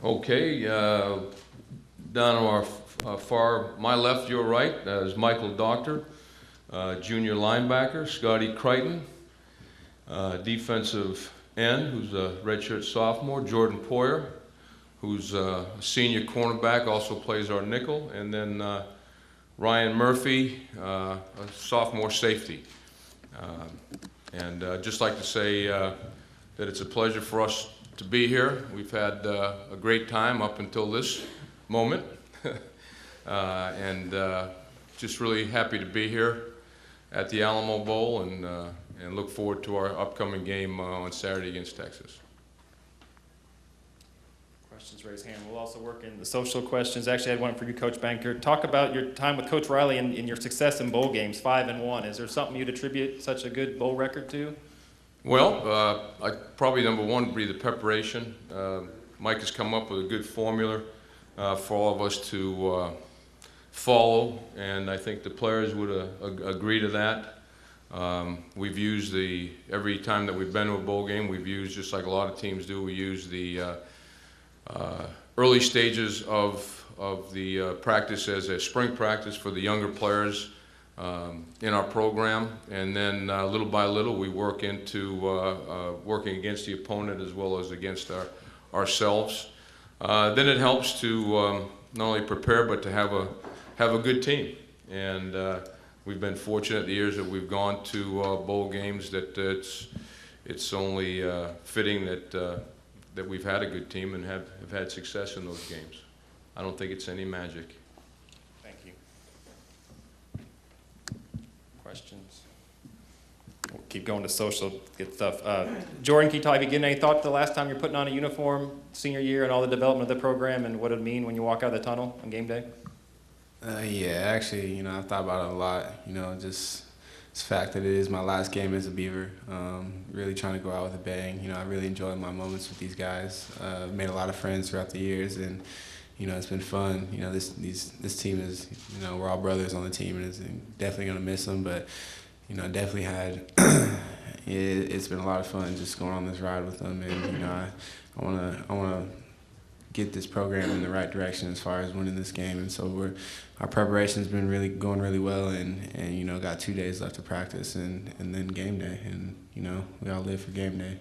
Okay, down on our far, my left, your right, is Michael Doctor, junior linebacker, Scotty Crichton, defensive end, who's a redshirt sophomore, Jordan Poyer, who's a senior cornerback, also plays our nickel, and then Ryan Murphy, a sophomore safety. And just like to say that it's a pleasure for us to be here. We've had a great time up until this moment, and just really happy to be here at the Alamo Bowl, and look forward to our upcoming game on Saturday against Texas. Questions, raise hand. We'll also work in the social questions. Actually, I had one for you, Coach Banker. Talk about your time with Coach Riley and your success in bowl games, 5-1. Is there something you'd attribute such a good bowl record to? Well, probably number one would be the preparation. Mike has come up with a good formula for all of us to follow, and I think the players would agree to that. We've used every time that we've been to a bowl game, we've used, just like a lot of teams do, we use the early stages of the practice as a spring practice for the younger players in our program, and then little by little we work into working against the opponent as well as against ourselves. Then it helps to not only prepare but to have a good team, and we've been fortunate the years that we've gone to bowl games that it's only fitting that we've had a good team and have had success in those games. I don't think it's any magic. Thank you. Questions? We'll keep going to social, good stuff. Jordan, can you give any thought to the last time you're putting on a uniform, senior year, and all the development of the program, and what it would mean when you walk out of the tunnel on game day? Yeah, actually, I've thought about it a lot. Just the fact that it is my last game as a Beaver. Really trying to go out with a bang. I really enjoyed my moments with these guys. Made a lot of friends throughout the years, and it's been fun. This team is, we're all brothers on the team, and it's definitely gonna miss them. But definitely had it's been a lot of fun just going on this ride with them, and I wanna get this program in the right direction as far as winning this game. And so our preparation's been going really well, and got 2 days left to practice, and then game day, and we all live for game day.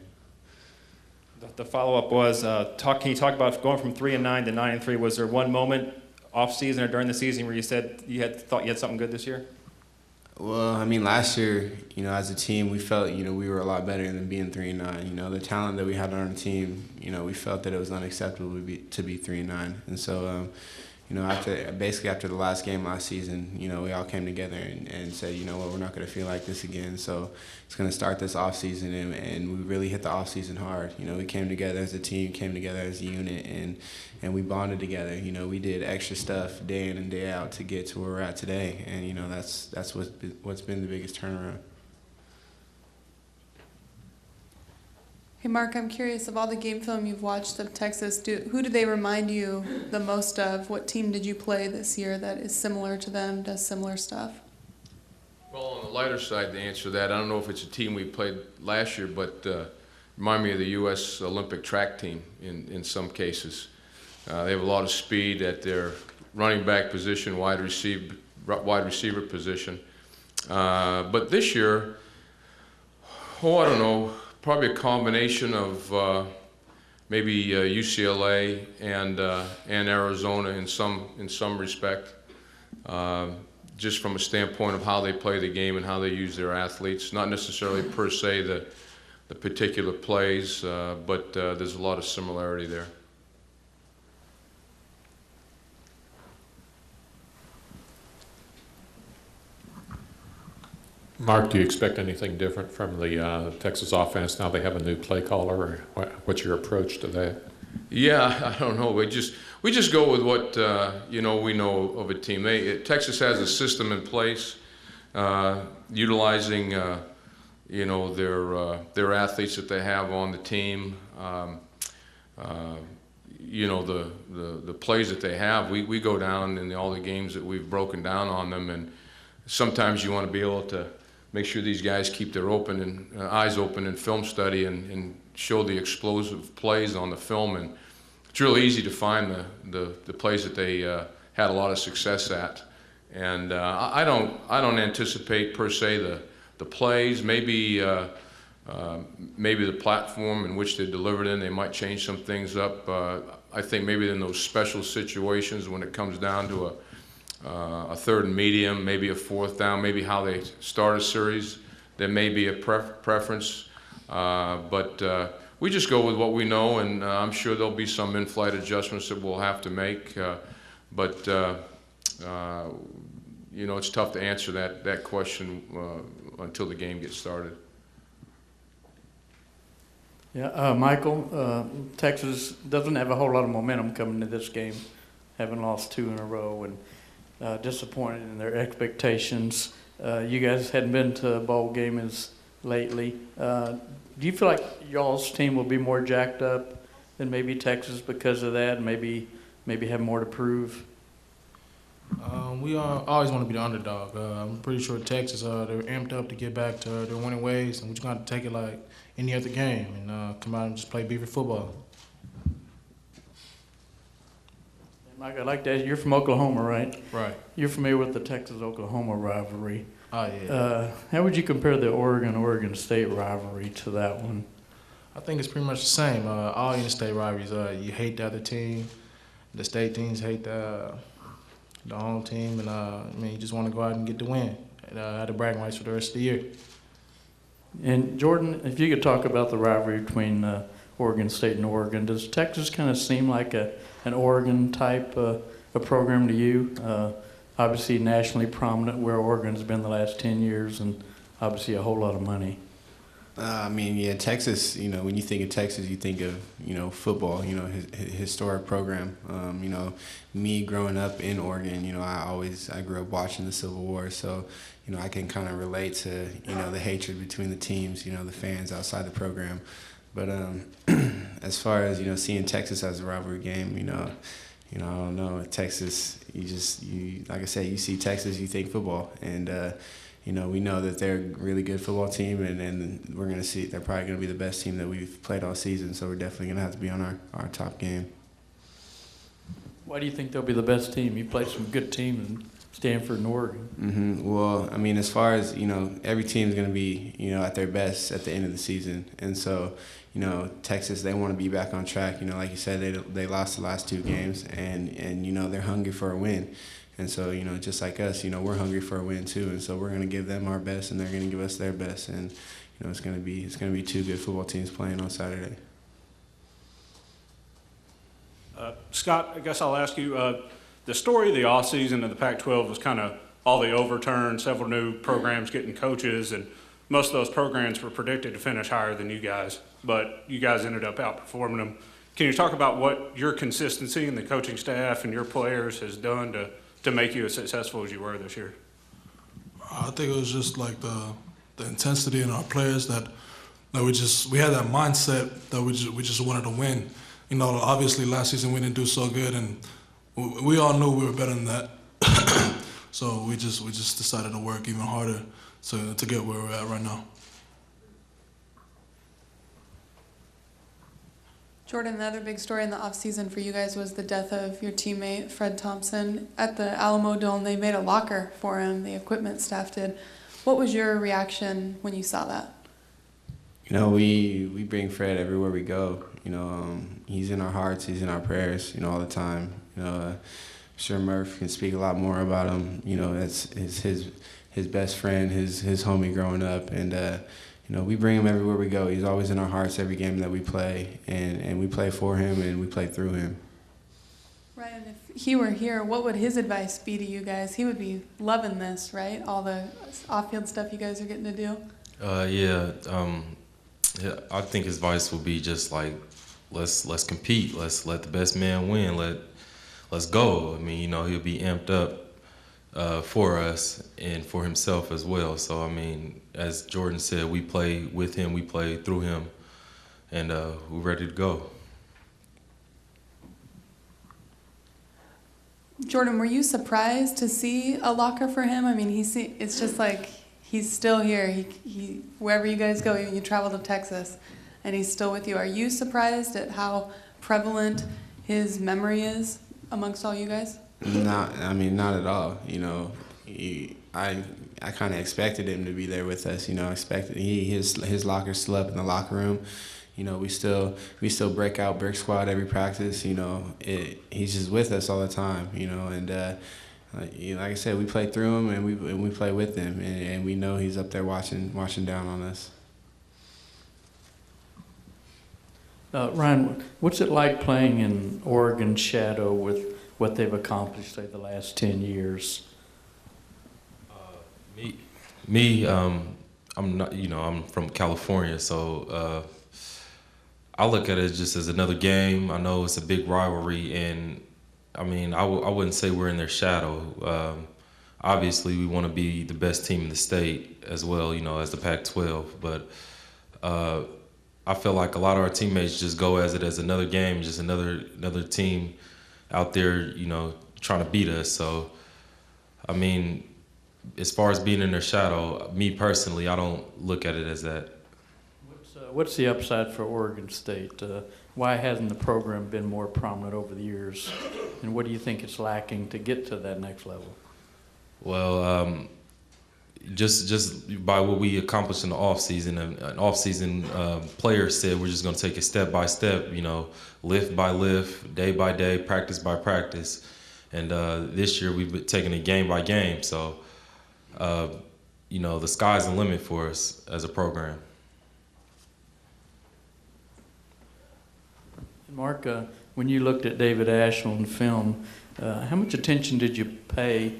The follow-up was, can you talk about going from 3-9 to 9-3? Was there one moment off season or during the season where you said thought you had something good this year? Well, last year, as a team, we felt, we were a lot better than being 3-9. The talent that we had on our team, we felt that it was unacceptable to be 3-9. And so, after the last game last season, we all came together and said, we're not going to feel like this again. So it's going to start this off season, and we really hit the off season hard. We came together as a team, came together as a unit, and we bonded together. We did extra stuff day in and day out to get to where we're at today, and that's what's been the biggest turnaround. Hey Mark, I'm curious, of all the game film you've watched of Texas, who do they remind you the most of? What team did you play this year that is similar to them, does similar stuff? Well, on the lighter side, to answer that, I don't know if it's a team we played last year, but remind me of the U.S. Olympic track team in some cases. They have a lot of speed at their running back position, wide receiver position. But this year, I don't know, probably a combination of maybe UCLA and Arizona in some respect, just from a standpoint of how they play the game and how they use their athletes. Not necessarily per se the particular plays, but there's a lot of similarity there. Mark, do you expect anything different from the Texas offense now they have a new play caller, or what's your approach to that? Yeah, I don't know. We just go with what we know of a team. Texas has a system in place, utilizing their athletes that they have on the team. The plays that they have. We go down in all the games that we've broken down on them, and sometimes you want to be able to make sure these guys keep their eyes open in film study and show the explosive plays on the film. And it's really easy to find the plays that they had a lot of success at. And I don't anticipate per se the plays. Maybe the platform in which they delivered in, they might change some things up. I think maybe in those special situations when it comes down to a third and medium, maybe a fourth down, maybe how they start a series, there may be a preference. But we just go with what we know, and I'm sure there'll be some in-flight adjustments that we'll have to make. But you know, it's tough to answer that question until the game gets started. Yeah, Michael, Texas doesn't have a whole lot of momentum coming to this game, having lost 2 in a row and disappointed in their expectations. You guys hadn't been to a bowl game as lately. Do you feel like y'all's team will be more jacked up than maybe Texas because of that, and maybe have more to prove? We always want to be the underdog. I'm pretty sure Texas, they're amped up to get back to their winning ways, and we just got to take it like any other game and come out and just play Beaver football. Mike, I'd like to ask, you're from Oklahoma, right? Right. You're familiar with the Texas-Oklahoma rivalry. Oh, yeah. How would you compare the Oregon State rivalry to that one? I think it's pretty much the same. All in-state rivalries, you hate the other team. The state teams hate the home team, and I mean, you just want to go out and get the win and have the bragging rights for the rest of the year. And Jordan, if you could talk about the rivalry between Oregon State and Oregon, does Texas kind of seem like an Oregon type a program to you? Obviously nationally prominent, where Oregon's been the last 10 years, and obviously a whole lot of money. I mean, yeah, Texas, you know, when you think of Texas, you think of, you know, football, you know, historic program. You know, me growing up in Oregon, you know, I grew up watching the Civil War, so, you know, I can kind of relate to, you know, the hatred between the teams, you know, the fans outside the program. But as far as, you know, seeing Texas as a rivalry game, you know, I don't know, Texas, you like I said, you see Texas, you think football, and you know, we know that they're a really good football team, and we're going to see they're probably going to be the best team that we've played all season, so we're definitely going to have to be on our top game. Why do you think they'll be the best team? You played some good teams in Stanford and Oregon. Well, I mean, as far as, you know, every team's going to be, you know, at their best at the end of the season, and so, you know, Texas, they want to be back on track. You know, like you said, they lost the last 2 games, and you know, they're hungry for a win. And so, you know, just like us, you know, we're hungry for a win too, and so we're going to give them our best, and they're going to give us their best, and you know, it's going to be 2 good football teams playing on Saturday. Scott, I guess I'll ask you, the story of the offseason of the Pac-12 was kind of all the overturns, several new programs getting coaches, and most of those programs were predicted to finish higher than you guys, but you guys ended up outperforming them. Can you talk about what your consistency and the coaching staff and your players has done to make you as successful as you were this year? I think it was just like the intensity in our players that we had that mindset that we just wanted to win. You know, obviously last season we didn't do so good, and we all knew we were better than that. So we just decided to work even harder to get where we're at right now. Jordan, the other big story in the offseason for you guys was the death of your teammate, Fred Thompson. At the Alamo Bowl, they made a locker for him, the equipment staff did. What was your reaction when you saw that? You know, we bring Fred everywhere we go. You know, he's in our hearts, he's in our prayers, you know, all the time. You know, I'm sure Murph can speak a lot more about him. You know, that's his best friend, his homie growing up, and you know, we bring him everywhere we go. He's always in our hearts every game that we play, and we play for him and we play through him. Ryan, if he were here, what would his advice be to you guys? He would be loving this, right? All the off-field stuff you guys are getting to do? Yeah, I think his advice would be just like, let's compete. Let's let the best man win. Let's go. I mean, you know, he'll be amped up for us and for himself as well. So, I mean, as Jordan said, we play with him, we play through him, and we're ready to go. Jordan, were you surprised to see a locker for him? I mean, it's just like he's still here. He wherever you guys go, even you travel to Texas, and he's still with you. Are you surprised at how prevalent his memory is amongst all you guys? Not at all. You know, I kind of expected him to be there with us. You know, his locker's still up in the locker room. You know, we still break out brick squad every practice. You know, he's just with us all the time. You know, and you know, like I said, we play through him and we play with him, and we know he's up there watching down on us. Ryan, what's it like playing in Oregon's shadow with what they've accomplished, say, the last 10 years? I'm not, you know, I'm from California, so I look at it just as another game. I know it's a big rivalry, and I mean, I wouldn't say we're in their shadow. Obviously, we want to be the best team in the state as well, you know, as the Pac-12, but I feel like a lot of our teammates just go as it as another game, just another team out there, you know, trying to beat us. So, I mean, as far as being in their shadow, me personally, I don't look at it as that. What's the upside for Oregon State? Why hasn't the program been more prominent over the years? And what do you think it's lacking to get to that next level? Well, just by what we accomplished in the offseason, an off-season player said we're just going to take it step by step, you know, lift by lift, day by day, practice by practice. And this year we've been taking it game by game. So, you know, the sky's the limit for us as a program. Mark, when you looked at David Ash on film, how much attention did you pay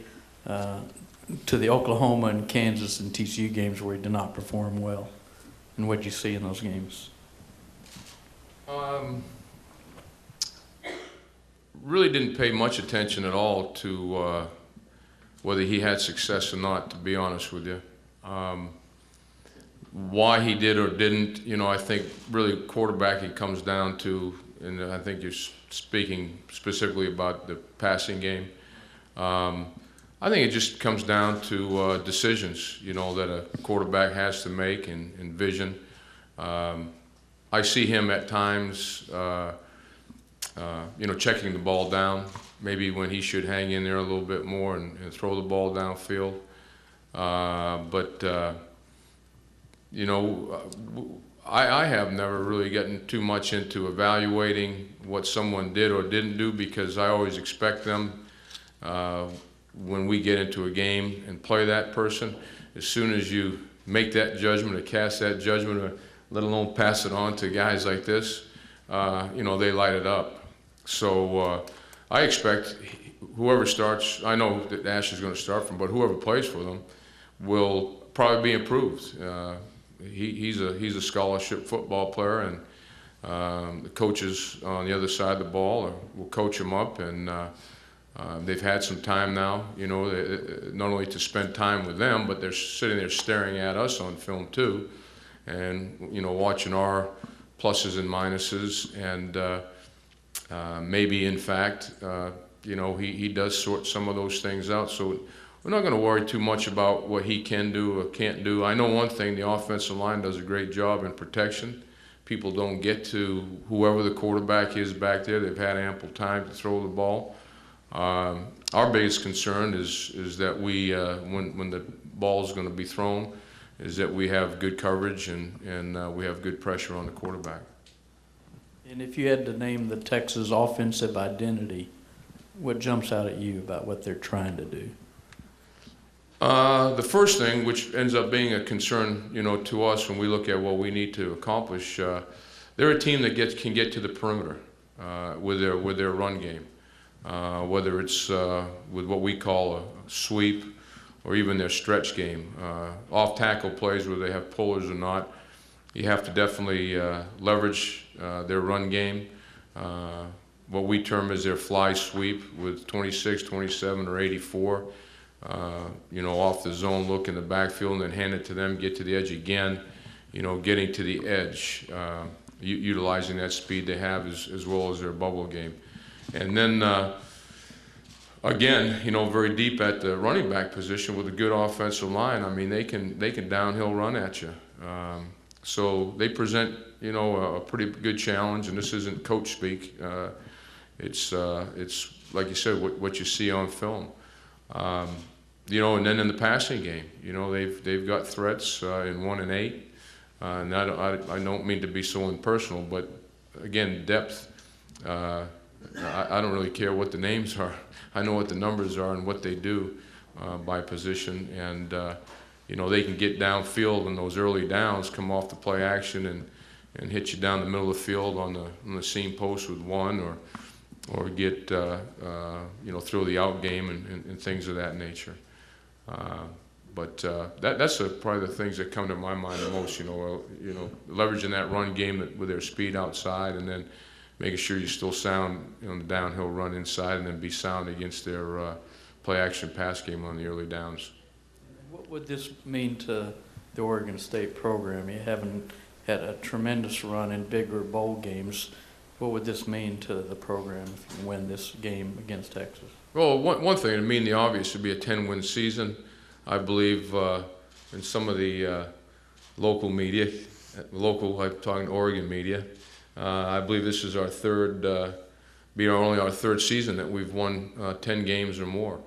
to the Oklahoma and Kansas and TCU games where he did not perform well? And what did you see in those games? Really didn't pay much attention at all to whether he had success or not, to be honest with you. Why he did or didn't, you know, I think really quarterbacking comes down to, and I think you're speaking specifically about the passing game. I think it just comes down to decisions, you know, that a quarterback has to make and vision. I see him at times, you know, checking the ball down, maybe when he should hang in there a little bit more and throw the ball downfield. You know, I have never really gotten too much into evaluating what someone did or didn't do, because I always expect them, when we get into a game and play that person, as soon as you make that judgment or cast that judgment, or let alone pass it on to guys like this, you know, they light it up. So I expect whoever starts, I know that Ash is going to start from, but whoever plays for them will probably be improved. He's a scholarship football player, and the coaches on the other side of the ball will coach him up, and they've had some time now, you know, not only to spend time with them, but they're sitting there staring at us on film too, and, you know, watching our pluses and minuses, and maybe in fact, you know, he does sort some of those things out. So we're not going to worry too much about what he can do or can't do. I know one thing, the offensive line does a great job in protection. People don't get to whoever the quarterback is back there. They've had ample time to throw the ball. Our biggest concern is that we, when the ball is going to be thrown, is that we have good coverage and we have good pressure on the quarterback. And if you had to name the Texas offensive identity, what jumps out at you about what they're trying to do? The first thing, which ends up being a concern, you know, to us when we look at what we need to accomplish, they're a team that can get to the perimeter with their run game, whether it's with what we call a sweep or even their stretch game. Off tackle plays, where they have pullers or not, you have to definitely leverage their run game. What we term as their fly sweep with 26, 27, or 84. You know, off the zone, look in the backfield, and then hand it to them, get to the edge again, you know, getting to the edge, utilizing that speed they have as well as their bubble game. And then, again, you know, very deep at the running back position with a good offensive line. I mean, they can downhill run at you. So they present, you know, a pretty good challenge, and this isn't coach speak. it's like you said, what you see on film. You know, and then in the passing game, you know, they've got threats in 1 and 8. And I don't mean to be so impersonal, but again, depth. I don't really care what the names are. I know what the numbers are and what they do by position, and you know, they can get downfield in those early downs, come off the play action and hit you down the middle of the field on the seam post with one, or get you know, throw the out game and things of that nature. But that's probably the things that come to my mind the most. You know, leveraging that run game with their speed outside, and then making sure you're still sound on the downhill run inside, and then be sound against their play action pass game on the early downs. What would this mean to the Oregon State program? You haven't had a tremendous run in bigger bowl games. What would this mean to the program if you win this game against Texas? Well, one thing, to mean the obvious, would be a 10-win season. I believe in some of the local media, I'm talking Oregon media, I believe this is our only our third season that we've won 10 games or more.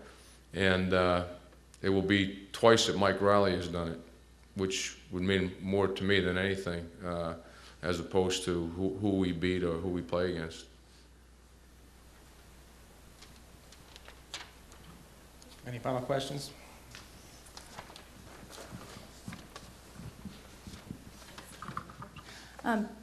And it will be twice that Mike Riley has done it, which would mean more to me than anything, as opposed to who we beat or who we play against. Any final questions?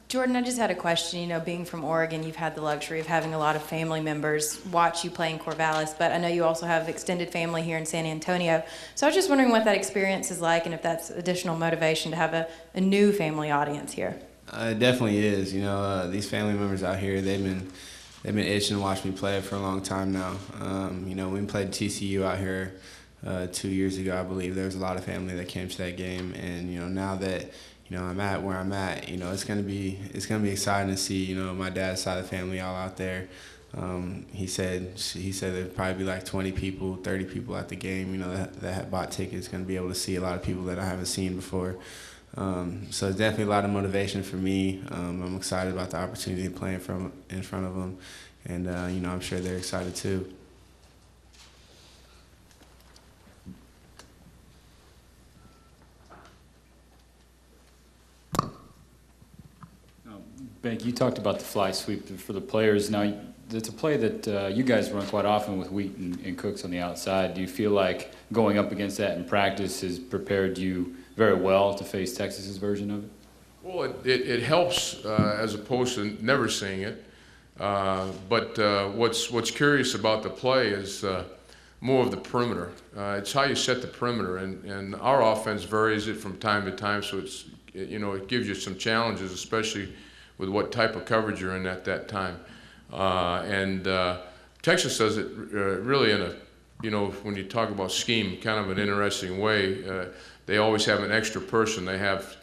Jordan, I just had a question. You know, being from Oregon, you've had the luxury of having a lot of family members watch you play in Corvallis, but I know you also have extended family here in San Antonio. So I was just wondering what that experience is like, and if that's additional motivation to have a new family audience here. It definitely is. You know, these family members out here, they've been itching to watch me play for a long time now. You know, when we played TCU out here 2 years ago, I believe there was a lot of family that came to that game, and you know, now that I'm at where I'm at, you know, it's gonna be exciting to see, you know, my dad's side of the family all out there. He said there'd probably be like 20 people, 30 people at the game, you know, that had bought tickets. Gonna be able to see a lot of people that I haven't seen before. So it's definitely a lot of motivation for me. I'm excited about the opportunity to play in front of them, and you know, I'm sure they're excited too. Bank, you talked about the fly sweep for the players. Now, it's a play that you guys run quite often with Wheat and Cooks on the outside. Do you feel like going up against that in practice has prepared you very well to face Texas's version of it? Well, it helps as opposed to never seeing it. But what's curious about the play is more of the perimeter. It's how you set the perimeter, and our offense varies it from time to time. So it gives you some challenges, especially with what type of coverage you're in at that time. And Texas does it really in when you talk about scheme, kind of an interesting way. They always have an extra person. They have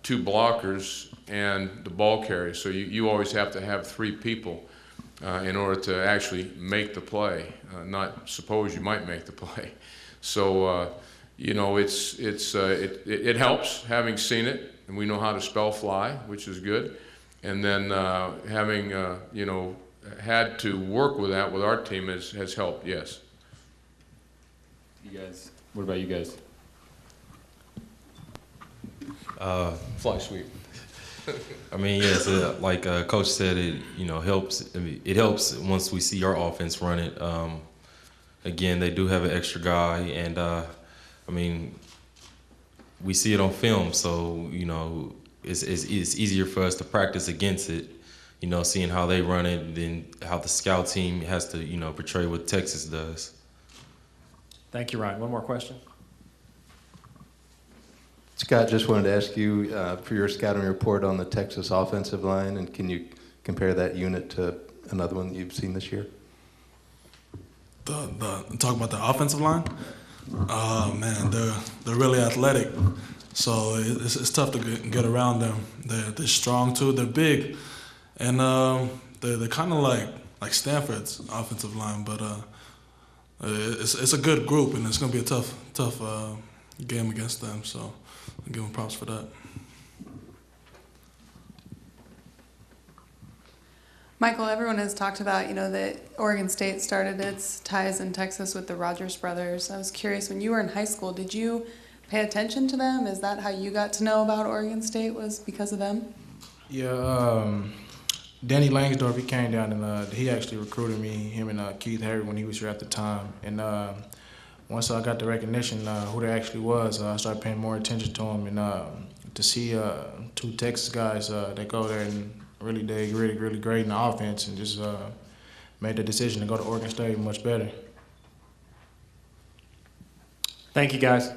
2 blockers and the ball carrier. So you always have to have 3 people in order to actually make the play, not suppose you might make the play. So, it helps having seen it, and we know how to spell fly, which is good. And then having, had to work with that with our team has helped, yes. You guys, what about you guys? Fly sweep. I mean, yes, like Coach said, it helps. I mean, it helps once we see our offense run it. Again, they do have an extra guy, and I mean, we see it on film, so it's easier for us to practice against it. Seeing how they run it, and then how the scout team has to portray what Texas does. Thank you, Ryan. One more question. Scott, just wanted to ask you for your scouting report on the Texas offensive line, and can you compare that unit to another one that you've seen this year? Talk about the offensive line. Oh man, they're really athletic, so it's tough to get around them. They're strong too. They're big, and they're kind of like Stanford's offensive line, but it's a good group, and it's gonna be a tough game against them. So I give them props for that. Michael, everyone has talked about, that Oregon State started its ties in Texas with the Rogers brothers. I was curious, when you were in high school, did you pay attention to them? Is that how you got to know about Oregon State, was because of them? Yeah, Danny Langsdorff, he came down and he actually recruited me, him and Keith Harry when he was here at the time. And once I got the recognition who they actually was, I started paying more attention to them. And to see two Texas guys that go there and really great in the offense, and just made the decision to go to Oregon State much better. Thank you, guys.